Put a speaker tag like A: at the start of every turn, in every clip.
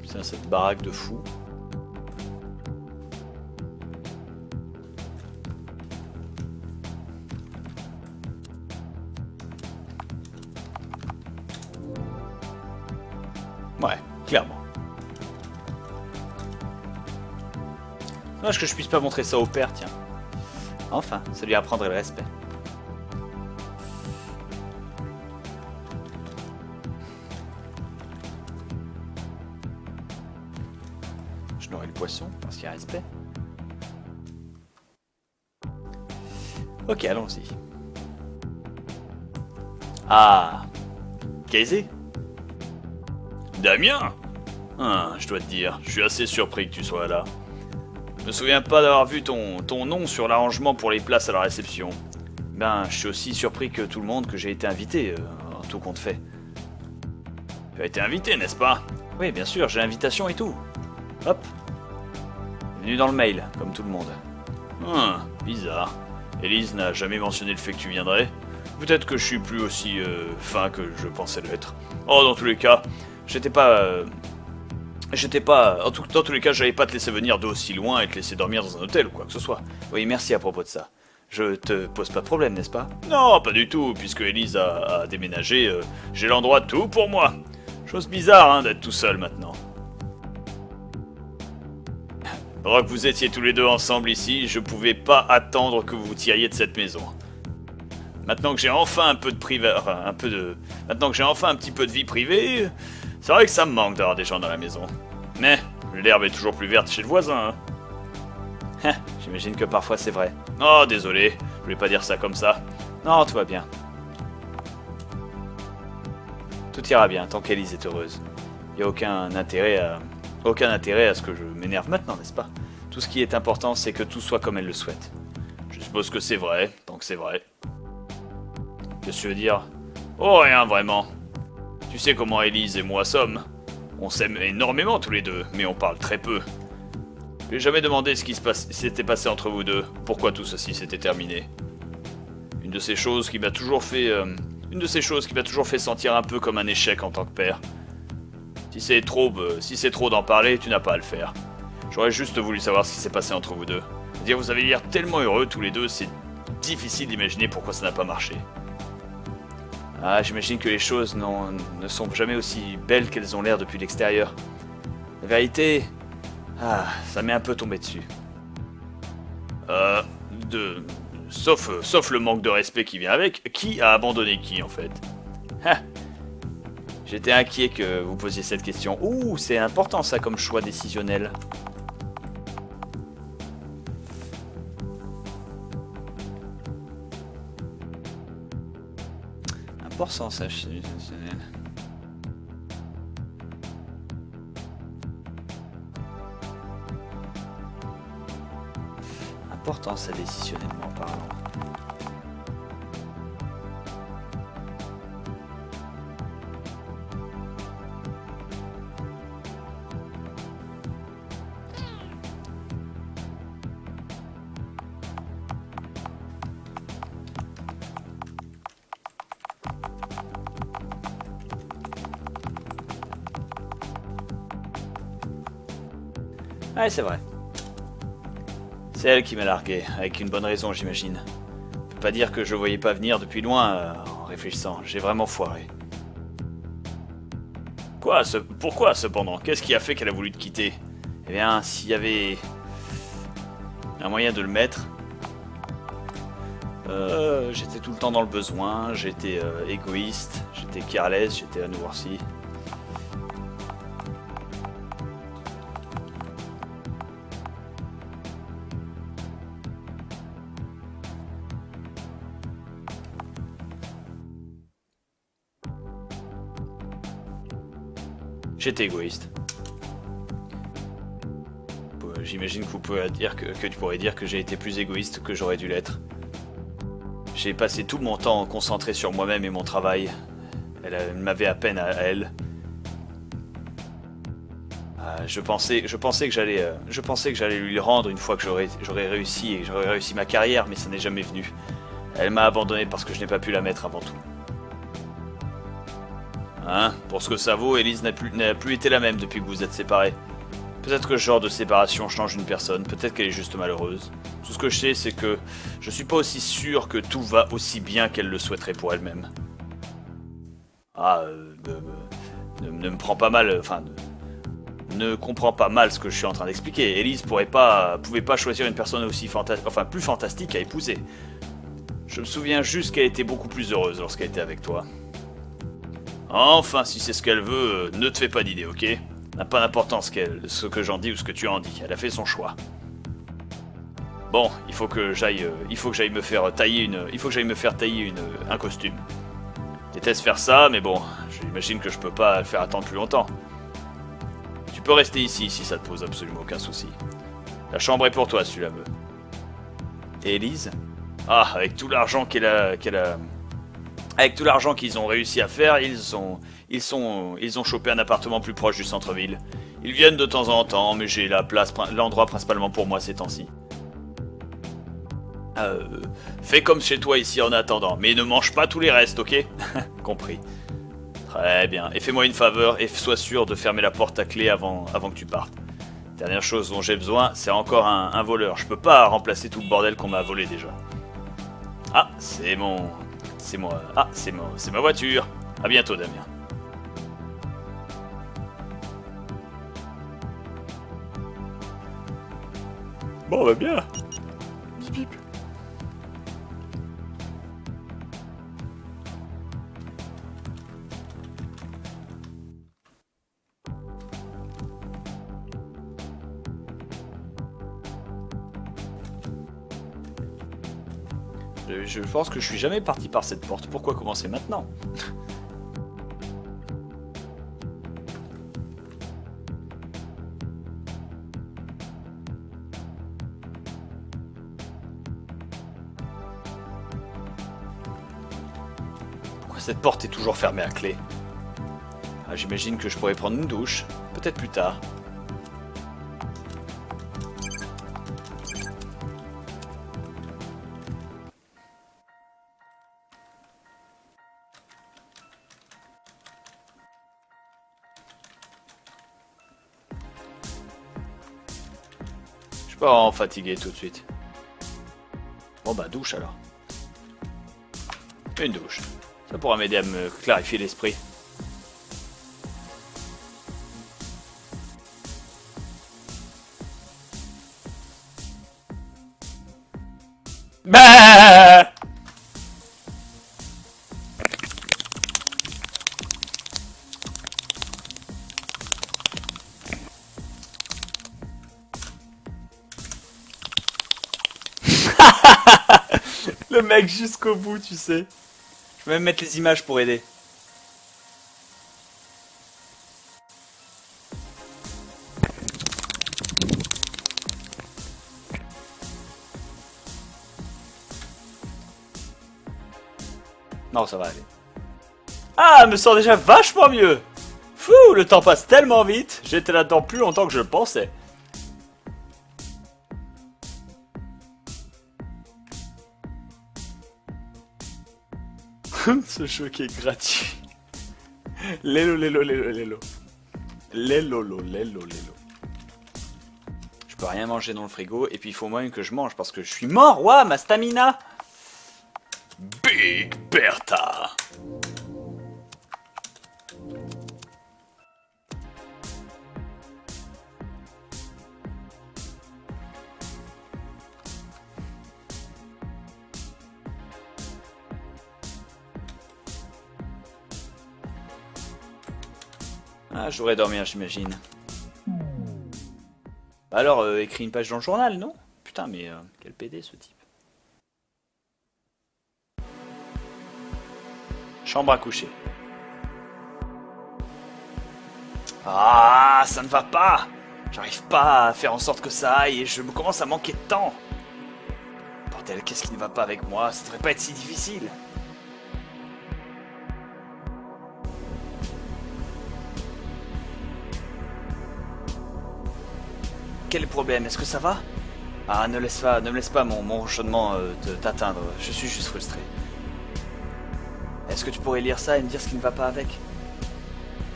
A: Putain, cette baraque de fou. Ouais, clairement. Dommage que je puisse pas montrer ça au père, tiens. Enfin, ça lui apprendrait le respect. Je nourris le poisson, parce qu'il y a respect. Ok, allons-y. Ah, Casey? Damien? Ah, je dois te dire, je suis assez surpris que tu sois là. Je me souviens pas d'avoir vu ton nom sur l'arrangement pour les places à la réception. Ben, je suis aussi surpris que tout le monde que j'ai été invité, en tout compte fait. Tu as été invité, n'est-ce pas? Oui, bien sûr, j'ai l'invitation et tout. Hop. Venu dans le mail, comme tout le monde. Bizarre. Elise n'a jamais mentionné le fait que tu viendrais. Peut-être que je suis plus aussi fin que je pensais l'être. Oh, dans tous les cas, j'étais pas... dans tous les cas, j'allais pas te laisser venir d'aussi loin et te laisser dormir dans un hôtel ou quoi que ce soit. Oui, merci à propos de ça. Je te pose pas de problème, n'est-ce pas? Non, pas du tout, puisque Elise a déménagé, j'ai l'endroit tout pour moi. Chose bizarre, hein, d'être tout seul maintenant. Pendant que vous étiez tous les deux ensemble ici, je pouvais pas attendre que vous vous tiriez de cette maison. Maintenant que j'ai enfin un peu de privé... Maintenant que j'ai enfin un petit peu de vie privée... C'est vrai que ça me manque d'avoir des gens dans la maison. Mais l'herbe est toujours plus verte chez le voisin. Hein. J'imagine que parfois c'est vrai. Oh, désolé, je voulais pas dire ça comme ça. Non, tout va bien. Tout ira bien, tant qu'Elise est heureuse. Il n'y a aucun intérêt à ce que je m'énerve maintenant, n'est-ce pas? Tout ce qui est important, c'est que tout soit comme elle le souhaite. Je suppose que c'est vrai, tant que c'est vrai. Qu'est-ce que tu veux dire? Oh, rien, vraiment. Tu sais comment Elise et moi sommes. On s'aime énormément tous les deux, mais on parle très peu. Je n'ai jamais demandé ce qui s'était passé entre vous deux, pourquoi tout ceci s'était terminé. Une de ces choses qui m'a toujours fait sentir un peu comme un échec en tant que père. Si c'est trop d'en parler, tu n'as pas à le faire. J'aurais juste voulu savoir ce qui s'est passé entre vous deux. Dire vous avez l'air tellement heureux tous les deux, c'est difficile d'imaginer pourquoi ça n'a pas marché. Ah, j'imagine que les choses ne sont jamais aussi belles qu'elles ont l'air depuis l'extérieur. La vérité... Ah, ça m'est un peu tombé dessus. Sauf le manque de respect qui vient avec, qui a abandonné qui, en fait? Ah, j'étais inquiet que vous posiez cette question. Ouh, c'est important ça comme choix décisionnel. Important ça, décisionnel. Important ça, décisionnellement parlant. Ouais, c'est vrai. C'est elle qui m'a largué, avec une bonne raison, j'imagine. Je peux pas dire que je voyais pas venir depuis loin, en réfléchissant. J'ai vraiment foiré. Pourquoi, cependant? Qu'est-ce qui a fait qu'elle a voulu te quitter? Eh bien, s'il y avait un moyen de le mettre... j'étais tout le temps dans le besoin, j'étais égoïste, j'étais careless, j'étais à nous voir-ci. J'étais égoïste. J'imagine que vous pouvez dire que tu pourrais dire que j'ai été plus égoïste que j'aurais dû l'être. J'ai passé tout mon temps concentré sur moi-même et mon travail. Elle m'avait à peine à elle. Je pensais que j'allais lui le rendre une fois que j'aurais réussi et que j'aurais réussi ma carrière, mais ça n'est jamais venu. Elle m'a abandonné parce que je n'ai pas pu la mettre avant tout. Hein, pour ce que ça vaut, Elise n'a plus été la même depuis que vous êtes séparés. Peut-être que ce genre de séparation change une personne, peut-être qu'elle est juste malheureuse. Tout ce que je sais, c'est que je suis pas aussi sûr que tout va aussi bien qu'elle le souhaiterait pour elle-même. Ah, ne me prends pas mal, enfin, ne comprends pas mal ce que je suis en train d'expliquer. Elise pouvait pas choisir une personne aussi plus fantastique à épouser. Je me souviens juste qu'elle était beaucoup plus heureuse lorsqu'elle était avec toi. Enfin, si c'est ce qu'elle veut, ne te fais pas d'idée, ok? N'a pas d'importance ce que j'en dis ou ce que tu en dis. Elle a fait son choix. Bon, il faut que j'aille me faire tailler un costume. Je déteste faire ça, mais bon, j'imagine que je peux pas le faire attendre plus longtemps. Tu peux rester ici si ça te pose absolument aucun souci. La chambre est pour toi si tu la veux. Et Elise? Ah, avec tout l'argent avec tout l'argent qu'ils ont réussi à faire, ils ont chopé un appartement plus proche du centre-ville. Ils viennent de temps en temps, mais j'ai l'endroit principalement pour moi ces temps-ci. Fais comme chez toi ici en attendant, mais ne mange pas tous les restes, ok? Compris. Très bien. Et fais-moi une faveur et sois sûr de fermer la porte à clé avant que tu partes. Dernière chose dont j'ai besoin, c'est encore un voleur. Je peux pas remplacer tout le bordel qu'on m'a volé déjà. Ah, c'est moi. Ah, c'est ma voiture. À bientôt, Damien. Bon, va bien. Bip bip. Je pense que je suis jamais parti par cette porte. Pourquoi commencer maintenant? Pourquoi cette porte est toujours fermée à clé? Ah, j'imagine que je pourrais prendre une douche. Peut-être plus tard. Je suis pas vraiment fatigué tout de suite. Bon bah douche alors. Une douche. Ça pourra m'aider à me clarifier l'esprit. Bah le mec jusqu'au bout, tu sais. Je vais même mettre les images pour aider. Non, ça va aller. Ah, elle me sent déjà vachement mieux. Fou, le temps passe tellement vite. J'étais là-dedans plus longtemps que je le pensais. Ce choc est gratuit. Lélo, lélo, lélo, lélo. Lélolo, lélo, lélo. Je peux rien manger dans le frigo et puis il faut moins que je mange parce que je suis mort. Ouah, ma stamina. Big Bertha. Ah, je devrais dormir, j'imagine. Bah alors, écris une page dans le journal, non? Putain, mais quel PD ce type. Chambre à coucher. Ah, ça ne va pas. J'arrive pas à faire en sorte que ça aille et je me commence à manquer de temps. Bordel, qu'est-ce qui ne va pas avec moi? Ça devrait pas être si difficile. Quel est le problème? Est-ce que ça va? Ah, ne me laisse pas mon ronchonnement t'atteindre. Je suis juste frustré. Est-ce que tu pourrais lire ça et me dire ce qui ne va pas avec?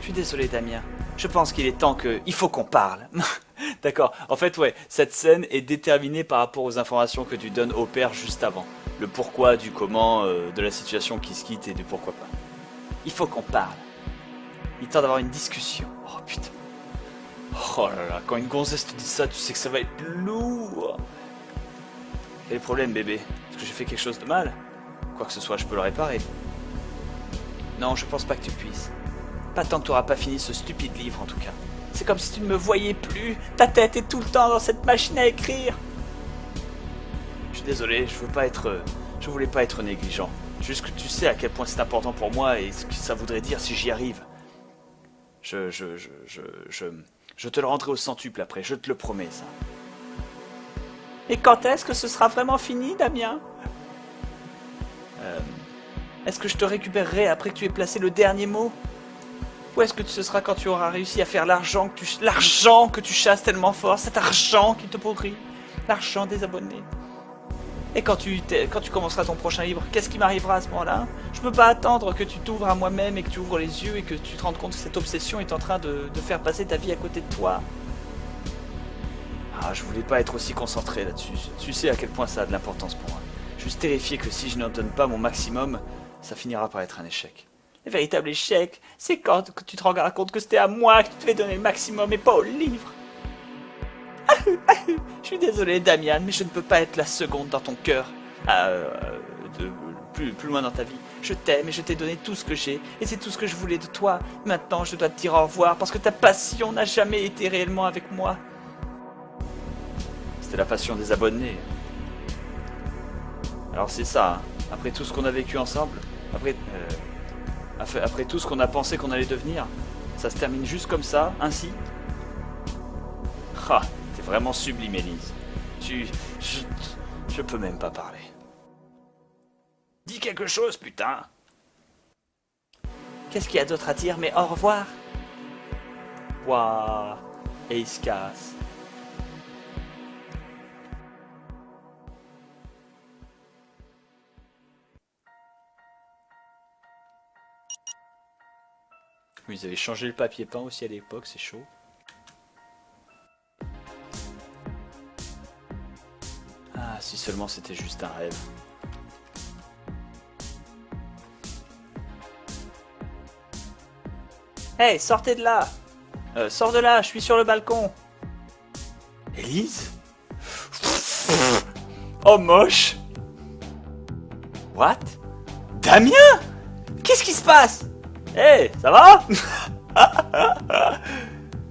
A: Je suis désolé, Damien. Je pense qu'il est temps que... Il faut qu'on parle. D'accord. En fait, ouais, cette scène est déterminée par rapport aux informations que tu donnes au père juste avant. Le pourquoi, du comment, de la situation qui se quitte et du pourquoi pas. Il faut qu'on parle. Il est temps d'avoir une discussion. Oh putain. Oh là là, quand une gonzesse te dit ça, tu sais que ça va être lourd. Quel est le problème, bébé? Est-ce que j'ai fait quelque chose de mal? Quoi que ce soit, je peux le réparer. Non, je pense pas que tu puisses. Pas tant que tu n'auras pas fini ce stupide livre, en tout cas. C'est comme si tu ne me voyais plus. Ta tête est tout le temps dans cette machine à écrire. Je suis désolé, je voulais pas être négligent. Juste que tu sais à quel point c'est important pour moi et ce que ça voudrait dire si j'y arrive. Je te le rendrai au centuple après, je te le promets, ça. Et quand est-ce que ce sera vraiment fini, Damien? Est-ce que je te récupérerai après que tu aies placé le dernier mot? Ou est-ce que ce sera quand tu auras réussi à faire l'argent que tu chasses tellement fort, cet argent qui te pourrit, l'argent des abonnés? Et quand tu commenceras ton prochain livre, qu'est-ce qui m'arrivera à ce moment-là? Je peux pas attendre que tu t'ouvres à moi-même et que tu ouvres les yeux et que tu te rendes compte que cette obsession est en train de faire passer ta vie à côté de toi. Ah, je voulais pas être aussi concentré là-dessus. Tu sais à quel point ça a de l'importance pour moi. Je suis terrifié que si je n'en donne pas mon maximum, ça finira par être un échec. Le véritable échec, c'est quand tu te rends compte que c'était à moi que tu devais donner le maximum et pas au livre. Je suis désolé, Damien, mais je ne peux pas être la seconde dans ton cœur. Plus loin dans ta vie. Je t'aime et je t'ai donné tout ce que j'ai. Et c'est tout ce que je voulais de toi. Maintenant, je dois te dire au revoir parce que ta passion n'a jamais été réellement avec moi. C'était la passion des abonnés. Alors c'est ça, hein. Après tout ce qu'on a vécu ensemble, après tout ce qu'on a pensé qu'on allait devenir, ça se termine juste comme ça, ainsi. Ah, t'es vraiment sublime, Élise. Je peux même pas parler. Dis quelque chose, putain. Qu'est-ce qu'il y a d'autre à dire, mais au revoir. Waouh. Et il se casse. Ils avaient changé le papier peint aussi à l'époque, c'est chaud. Ah, si seulement c'était juste un rêve. Hey, sortez de là! Sors de là, je suis sur le balcon! Élise? Oh, moche! What? Damien? Qu'est-ce qui se passe? Hey, ça va?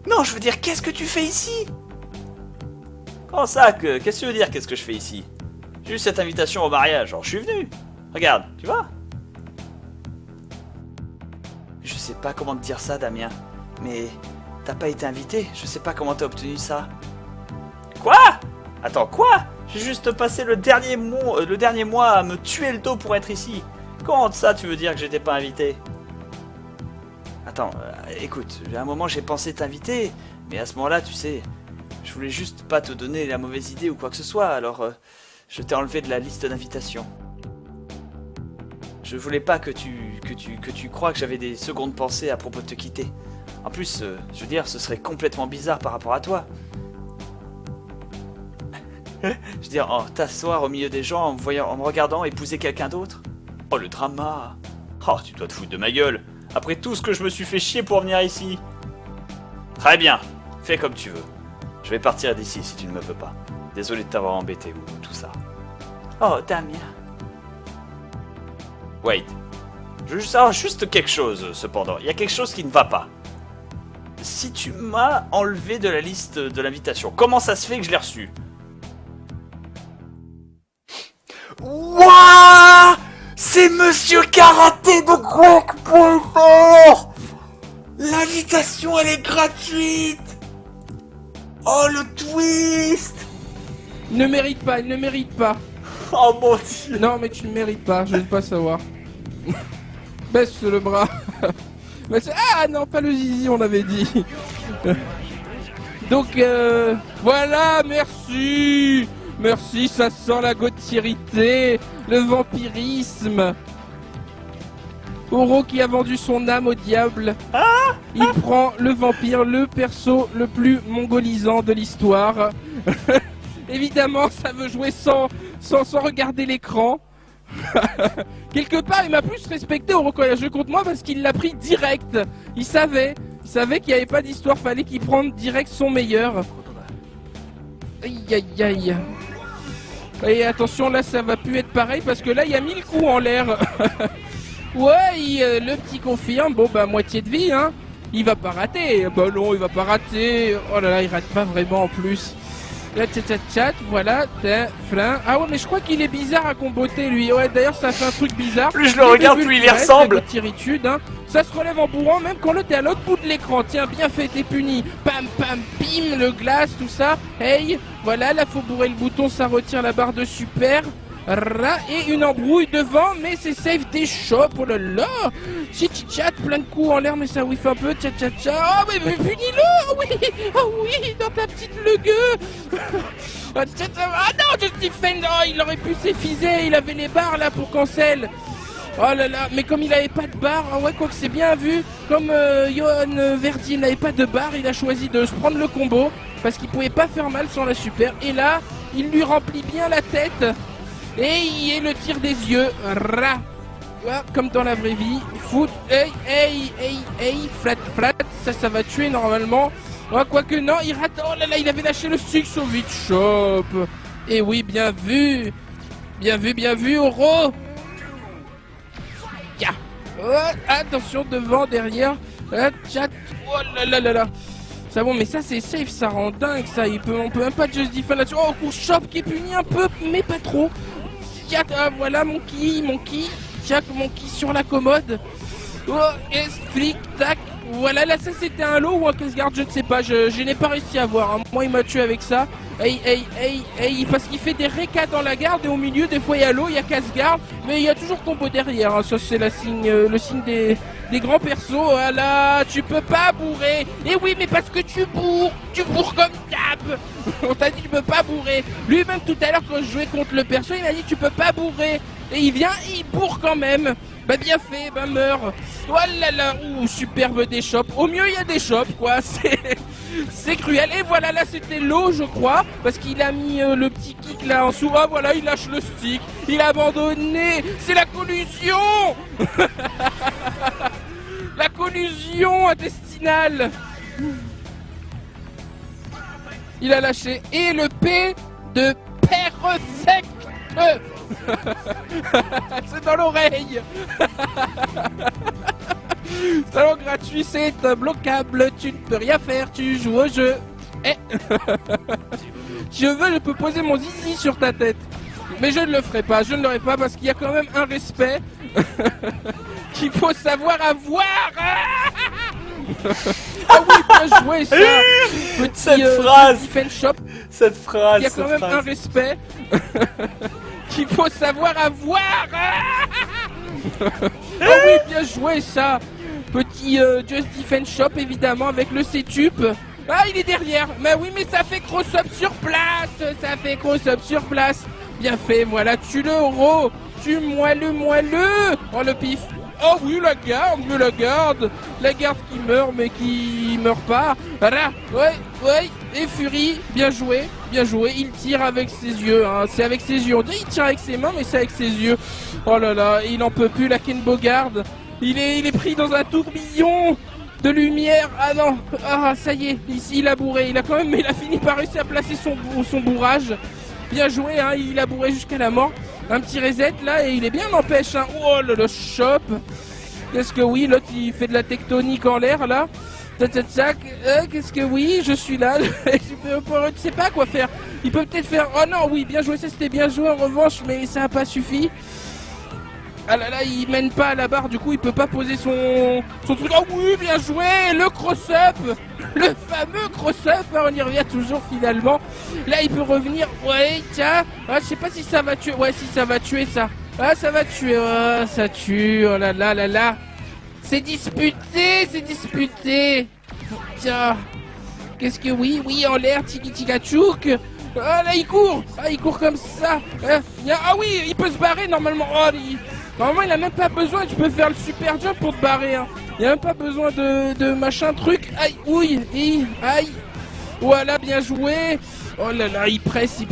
A: Non, je veux dire, qu'est-ce que tu fais ici? Comment ça, qu'est-ce que tu veux dire, qu'est-ce que je fais ici? J'ai eu cette invitation au mariage, alors je suis venu. Regarde, tu vois? Je sais pas comment te dire ça, Damien, mais t'as pas été invité, je sais pas comment t'as obtenu ça. Quoi? Attends, quoi? J'ai juste passé le dernier mois à me tuer le dos pour être ici. Comment ça, tu veux dire que j'étais pas invité? Attends, écoute, à un moment j'ai pensé t'inviter, mais à ce moment-là, tu sais, je voulais juste pas te donner la mauvaise idée ou quoi que ce soit, alors je t'ai enlevé de la liste d'invitations. Je voulais pas que tu crois que j'avais des secondes pensées à propos de te quitter. En plus, je veux dire, ce serait complètement bizarre par rapport à toi. Je veux dire, t'asseoir au milieu des gens en me regardant épouser quelqu'un d'autre. Oh, le drama. Oh, tu dois te foutre de ma gueule. Après tout ce que je me suis fait chier pour venir ici. Très bien, fais comme tu veux. Je vais partir d'ici si tu ne me veux pas. Désolé de t'avoir embêté ou tout ça. Oh, Damien. Wait. Je veux savoir juste quelque chose, cependant. Il y a quelque chose qui ne va pas. Si tu m'as enlevé de la liste de l'invitation, comment ça se fait que je l'ai reçu? Wouah! C'est Monsieur Karaté de Quack.fr! L'invitation, elle est gratuite! Oh, le twist!
B: Il ne mérite pas, il ne mérite pas.
A: Oh mon Dieu!
B: Non, mais tu ne mérites pas, je ne veux pas savoir. Baisse le bras. Ah non, pas le zizi, on avait dit. Donc, voilà, merci. Merci, ça sent la gautierité, le vampirisme. Oro qui a vendu son âme au diable. Il prend le vampire, le perso le plus mongolisant de l'histoire. Évidemment, ça veut jouer sans regarder l'écran. Quelque part, il m'a plus respecté Oro quand il a joué contre moi parce qu'il l'a pris direct. Il savait qu'il n'y avait pas d'histoire, fallait qu'il prenne direct son meilleur. Aïe aïe aïe. Et attention, là ça va plus être pareil parce que là il y a 1000 coups en l'air. Ouais, le petit confirme, bon bah moitié de vie hein. Il va pas rater, bah non il va pas rater. Oh là là, il rate pas vraiment en plus. Là chat, voilà, flin. Ah ouais mais je crois qu'il est bizarre à comboter lui. Ouais d'ailleurs ça fait un truc bizarre.
A: Plus je le regarde, plus il y ressemble.
B: Tiritude, hein. Ça se relève en bourrant même quand l'autre est à l'autre bout de l'écran. Tiens, bien fait, t'es puni. Pam pam pim, le glace, tout ça. Hey, voilà, là faut bourrer le bouton, ça retire la barre de super. Et une embrouille devant, mais c'est safe des shops, oh là là. Chat, plein de coups en l'air, mais ça whiff un peu, tcha. Oh mais punis-le, oui, dans ta petite legueux. Ah non, Justifend, oh, il aurait pu s'effiser, il avait les barres là pour cancel. Oh là là, mais comme il avait pas de barre, ouais, quoi que c'est bien vu, comme Johan Verdi n'avait pas de barre, il a choisi de se prendre le combo, parce qu'il pouvait pas faire mal sans la super, et là, il lui remplit bien la tête. Et le tir des yeux, comme dans la vraie vie. Foot, hey, flat, ça va tuer normalement. Quoique non, il rate. Oh là là, il avait lâché le Six au vite shop. Et oui, bien vu, Oro. Yeah. Attention devant, derrière. Chat. Oh là là. Ça bon, mais ça c'est safe, ça rend dingue ça. On peut même pas justifier là-dessus. Oh, court shop qui est puni un peu, mais pas trop. Voilà mon ki, Jack, mon ki sur la commode. Oh, et flic, tac. Voilà, là ça c'était un lot ou un casse-garde, je ne sais pas, je n'ai pas réussi à voir. Hein. Moi il m'a tué avec ça. Hey, parce qu'il fait des récas dans la garde et au milieu des fois il y a l'eau, il y a casse-garde, mais il y a toujours combo derrière. Hein. Ça c'est le signe des grands persos. Voilà, tu peux pas bourrer. Et oui, mais parce que tu bourres comme d'hab. On t'a dit tu peux pas bourrer. Lui-même tout à l'heure quand je jouais contre le perso, il m'a dit tu peux pas bourrer. Et il vient, il bourre quand même. Bah bien fait, bah meurs. Oh là là, superbe des shops. Au mieux il y a des shops quoi, c'est cruel. Et voilà, là c'était l'eau je crois, parce qu'il a mis le petit kick là en dessous. Ah voilà, il lâche le stick, il a abandonné. C'est la collusion. La collusion intestinale. Il a lâché. Et le P de perfect. C'est dans l'oreille. Salon gratuit, c'est bloquable. Tu ne peux rien faire, tu joues au jeu. Je peux poser mon zizi sur ta tête. Mais je ne le ferai pas, je ne l'aurai pas parce qu'il y a quand même un respect qu'il faut savoir avoir. Ah oui, bien joué ça.
A: Cette phrase.
B: Shop.
A: Cette phrase.
B: Il y a quand même un respect qu'il faut savoir avoir. Ah oui, bien joué ça. Petit Just Defense Shop évidemment avec le C-Tup. Ah, il est derrière. Mais oui, mais ça fait cross-up sur place. Ça fait cross-up sur place. Bien fait, voilà, tue-le, Oro. Tue-moi le. Oh, le pif. Oh oui, la garde, mais la garde. La garde qui meurt, mais qui meurt pas. Voilà, ouais. Et Fury, bien joué. Il tire avec ses yeux, hein. C'est avec ses yeux. On dit il tire avec ses mains, mais c'est avec ses yeux. Oh là là, il en peut plus, la Ken Bogard. Il est pris dans un tourbillon de lumière. Ah non, ça y est, ici il a bourré. Il a fini par réussir à placer son bourrage. Bien joué, hein, il a bourré jusqu'à la mort. Un petit reset là et il est bien n'empêche. Hein. Oh le shop. Qu'est-ce que oui, l'autre il fait de la tectonique en l'air là. Tac. Qu'est-ce que oui, je suis là. Je ne sais pas quoi faire. Il peut peut-être faire. Oh non, oui, bien joué, ça c'était bien joué en revanche, mais ça n'a pas suffi. Ah là là, il mène pas à la barre, du coup il peut pas poser son truc. Oh oui, bien joué, le cross-up. Le fameux cross-up, hein, on y revient toujours finalement. Là il peut revenir, ouais, tiens. Ah, je sais pas si ça va tuer, ouais, si ça va tuer ça. Ah, ça va tuer, ça tue, oh là là. C'est disputé. Tiens, qu'est-ce que oui, en l'air, tiki-tika-tchouk. Ah là il court comme ça. Ah oui, il peut se barrer normalement. Oh, Normalement, il a même pas besoin, tu peux faire le super jump pour te barrer, hein. Il a même pas besoin de machin truc. Aïe, oui, aïe. Voilà, bien joué. Oh là là, il presse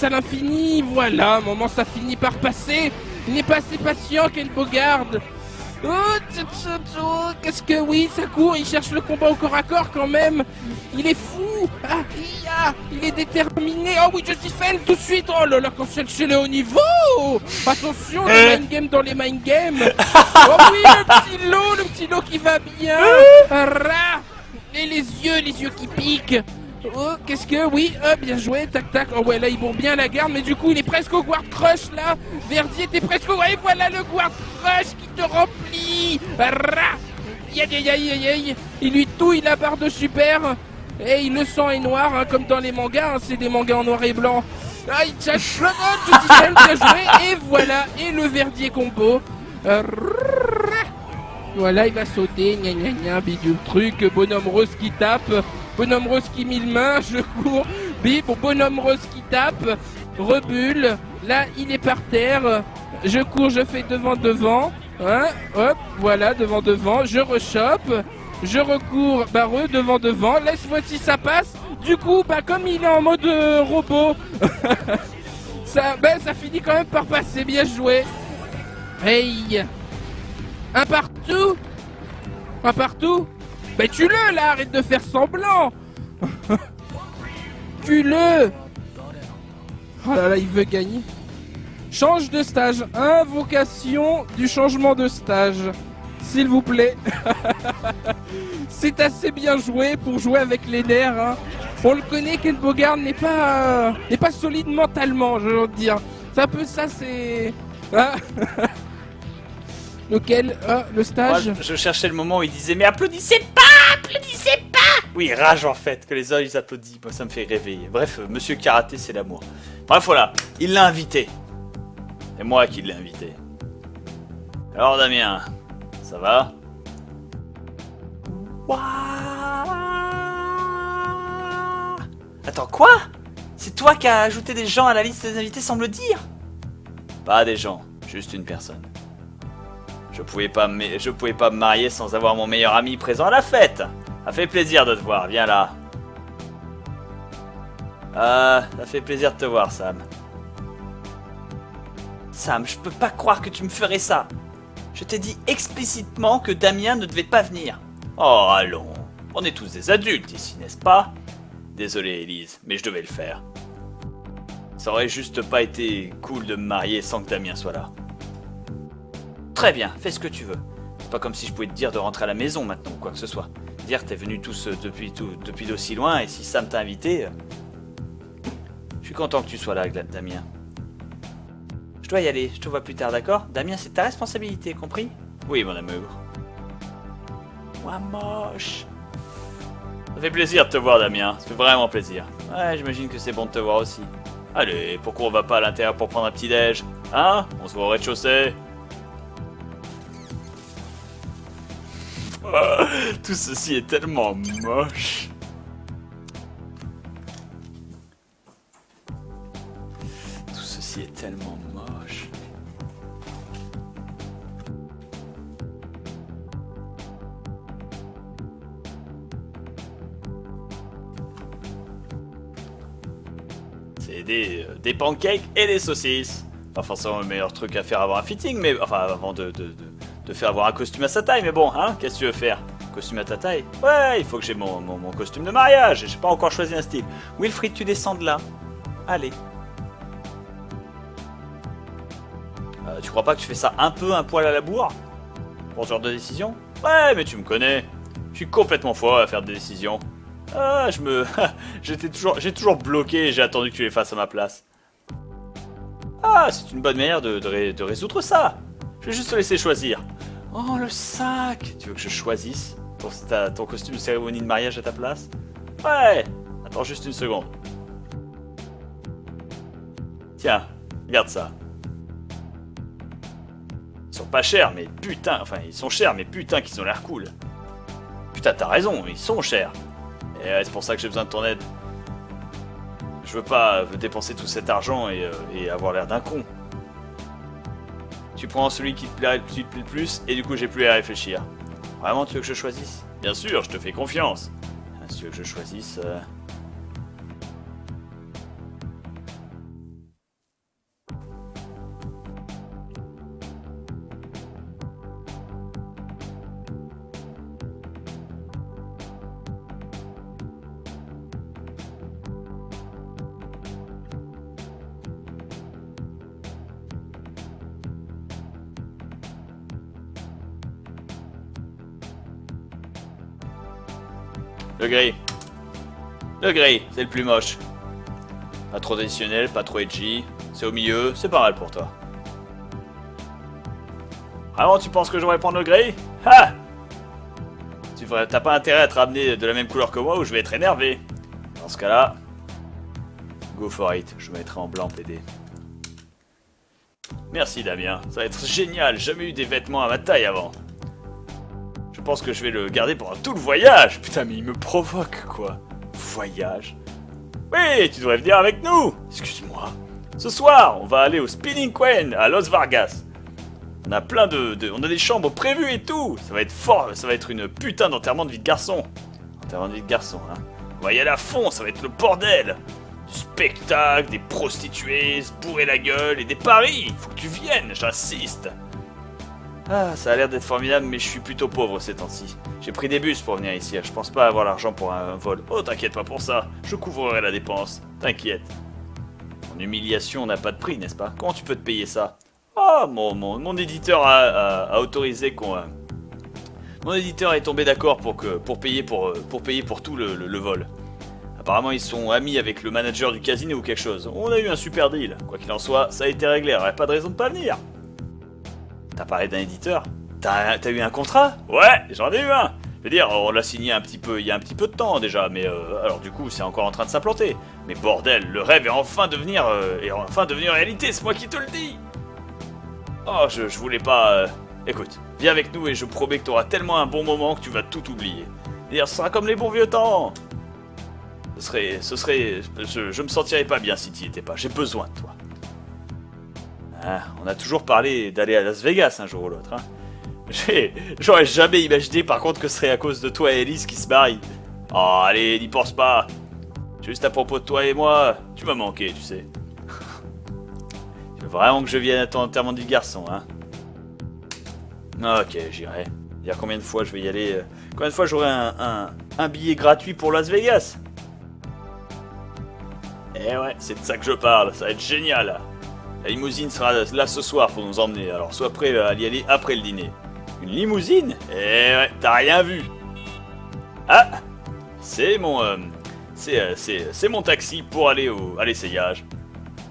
B: à l'infini. Voilà, à un moment, ça finit par passer. Il n'est pas assez patient, Ken Bogard. Oh, qu'est-ce que oui, ça court, il cherche le combat au corps à corps quand même. Il est fou. Il est déterminé. Oh oui, Just Defend tout de suite. Oh là là, quand c'est le haut niveau. Attention, les mind games dans les mind games. Oh oui, le petit lot qui va bien. Et les yeux qui piquent. Oh, qu'est-ce que... Oui, bien joué, tac. Oh ouais, là, il bourre bien la garde, mais du coup, il est presque au Guard Crush, là. Verdi était presque au... Ouais, voilà le Guard Crush qui te remplit. Aïe. Il lui touille la barre de super. Et le sang est noir, hein, comme dans les mangas. Hein, c'est des mangas en noir et blanc. Aïe, bien joué. Et voilà, et le Verdier combo. Voilà, il va sauter. Bidule truc. Bonhomme rose qui tape. Bonhomme rose qui mille mains, je cours, bip, bonhomme rose qui tape, rebule, là il est par terre, je cours, je fais devant, hein, hop, voilà, devant, je rechoppe, je recours, devant, laisse-moi si ça passe, du coup, comme il est en mode robot, ça finit quand même par passer, bien joué, hey, un partout, tue-le là, arrête de faire semblant. Tue-le. Oh là là, il veut gagner. Change de stage. Invocation du changement de stage. S'il vous plaît. C'est assez bien joué pour jouer avec les nerfs. Hein. On le connaît, Ken Bogard n'est pas solide mentalement, je veux dire. C'est un peu ça, c'est... Ah. Lequel le stage.
A: Moi, je cherchais le moment où il disait mais applaudissez pas. Oui, rage en fait, que les autres ils applaudissent, moi ça me fait rêver. Bref, Monsieur Karaté c'est l'amour. Bref voilà, il l'a invité. C'est moi qui l'ai invité. Alors Damien, ça va? Attends, quoi? C'est toi qui as ajouté des gens à la liste des invités sans me le dire? Pas des gens, juste une personne. Je pouvais pas me marier sans avoir mon meilleur ami présent à la fête. Ça fait plaisir de te voir, viens là. Ça fait plaisir de te voir, Sam. Sam, je peux pas croire que tu me ferais ça. Je t'ai dit explicitement que Damien ne devait pas venir. Oh, allons. On est tous des adultes ici, n'est-ce pas? Désolé, Elise, mais je devais le faire. Ça aurait juste pas été cool de me marier sans que Damien soit là. Très bien, fais ce que tu veux. C'est pas comme si je pouvais te dire de rentrer à la maison maintenant ou quoi que ce soit. Dire t'es venu tous depuis d'aussi loin et si Sam t'a invité... Je suis content que tu sois là, Damien. Je dois y aller, je te vois plus tard, d'accord? Damien, c'est ta responsabilité, compris? Oui, mon amour. Moi moche. Ça fait plaisir de te voir, Damien. Ça fait vraiment plaisir. Ouais, j'imagine que c'est bon de te voir aussi. Allez, pourquoi on va pas à l'intérieur pour prendre un petit déj? Hein? On se voit au rez-de-chaussée. Tout ceci est tellement moche. Tout ceci est tellement moche. C'est des pancakes et des saucisses. Pas forcément le meilleur truc à faire avant un fitting, mais enfin avant de faire avoir un costume à sa taille, mais bon, hein, qu'est-ce que tu veux faire? Costume à ta taille? Ouais, il faut que j'ai mon costume de mariage, et j'ai pas encore choisi un style. Wilfried, tu descends de là. Allez. Tu crois pas que tu fais ça un poil à la bourre? Pour ce genre de décision? Ouais, mais tu me connais. Je suis complètement fort à faire des décisions. J'ai toujours bloqué et j'ai attendu que tu les fasses à ma place. Ah, c'est une bonne manière de résoudre ça. Je vais juste te laisser choisir. Oh, le sac! Tu veux que je choisisse ton costume de cérémonie de mariage à ta place? Ouais! Attends juste une seconde. Tiens, regarde ça. Ils sont pas chers, mais putain... Enfin, ils sont chers, mais putain qu'ils ont l'air cool. Putain, t'as raison, ils sont chers. Et ouais, c'est pour ça que j'ai besoin de ton aide. Je veux pas dépenser tout cet argent et avoir l'air d'un con. tu prends celui qui te plaît le plus, et du coup j'ai plus à réfléchir. Vraiment, tu veux que je choisisse? Bien sûr, je te fais confiance. Si tu veux que je choisisse... Le gris. Le gris, c'est le plus moche. Pas trop traditionnel, pas trop edgy. C'est au milieu, c'est pas mal pour toi. Vraiment, tu penses que je devrais prendre le gris? Ha! T'as pas intérêt à te ramener de la même couleur que moi ou je vais être énervé. Dans ce cas-là, go for it. Je mettrai en blanc, PD. Merci Damien, ça va être génial. Jamais eu des vêtements à ma taille avant. Je pense que je vais le garder pendant tout le voyage. Putain, mais il me provoque, quoi. Voyage. Oui, tu devrais venir avec nous. Excuse-moi. Ce soir, on va aller au Spinning Queen à Los Vargas. On a plein on a des chambres prévues et tout. Ça va être fort, ça va être une putain d'enterrement de vie de garçon. Enterrement de vie de garçon, hein. On va y aller à fond, ça va être le bordel. Du spectacle, des prostituées, se bourrer la gueule et des paris. Faut que tu viennes, j'insiste. Ah, ça a l'air d'être formidable, mais je suis plutôt pauvre ces temps-ci. J'ai pris des bus pour venir ici, je pense pas avoir l'argent pour un vol. Oh, t'inquiète pas pour ça, je couvrirai la dépense. T'inquiète. Mon humiliation n'a pas de prix, n'est-ce pas? Comment tu peux te payer ça? Oh, mon éditeur a autorisé qu'on... Mon éditeur est tombé d'accord pour payer pour tout le vol. Apparemment, ils sont amis avec le manager du casino ou quelque chose. On a eu un super deal. Quoi qu'il en soit, ça a été réglé, alors y a pas de raison de pas venir. T'as parlé d'un éditeur? T'as eu un contrat? Ouais, j'en ai eu un. Je veux dire, on l'a signé il y a un petit peu de temps déjà, mais alors du coup, c'est encore en train de s'implanter. Mais bordel, le rêve est enfin devenu réalité, c'est moi qui te le dis. Oh, je voulais pas... Écoute, viens avec nous et je promets que t'auras tellement un bon moment que tu vas tout oublier. Et ce sera comme les bons vieux temps. Je me sentirais pas bien si t'y étais pas, j'ai besoin de toi. Ah, on a toujours parlé d'aller à Las Vegas un jour ou l'autre, hein. J'aurais jamais imaginé par contre que ce serait à cause de toi et Elise qui se marient. Oh, allez, n'y pense pas. Juste à propos de toi et moi, tu m'as manqué, tu sais. Tu veux vraiment que je vienne à ton enterrement du garçon, hein? Ok, j'irai. Dire combien de fois je vais y aller. Combien de fois j'aurai un billet gratuit pour Las Vegas? Eh ouais, c'est de ça que je parle, ça va être génial. La limousine sera là ce soir pour nous emmener, alors sois prêt à y aller après le dîner. Une limousine? Eh ouais, t'as rien vu. Ah, c'est mon taxi pour aller à l'essayage.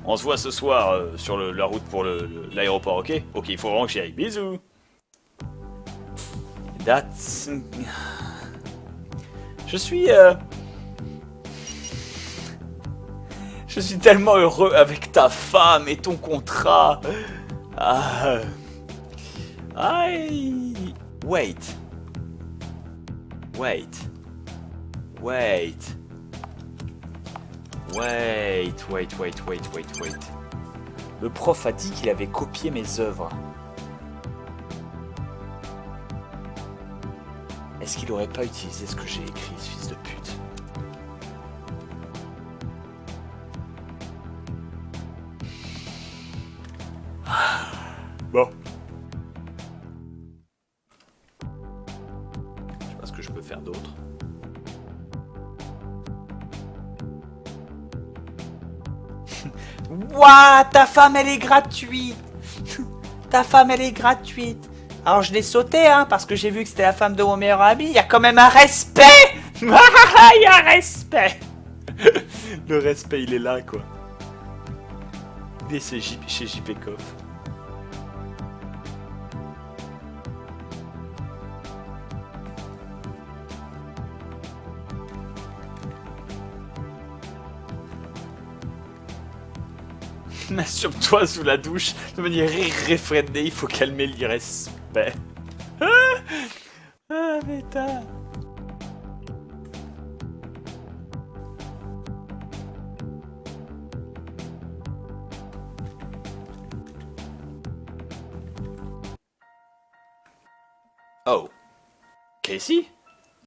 A: On se voit ce soir sur la route pour l'aéroport, ok? Ok, il faut vraiment que j'y aille. Bisous. Je suis tellement heureux avec ta femme et ton contrat. Ah. Wait. Le prof a dit qu'il avait copié mes œuvres. Est-ce qu'il aurait pas utilisé ce que j'ai écrit, ce fils de pute? Bon. Je sais pas ce que je peux faire d'autre.
C: Ouah, ta femme elle est gratuite. Ta femme elle est gratuite. Alors je l'ai sauté, hein, parce que j'ai vu que c'était la femme de mon meilleur ami. Il y a quand même un respect. Il y a un respect.
A: Le respect, il est là, quoi. Il est chez JP Koff. Masturbe-toi sous la douche de manière irréfrénée, il faut calmer l'irrespect. Ah, putain. Oh. Casey?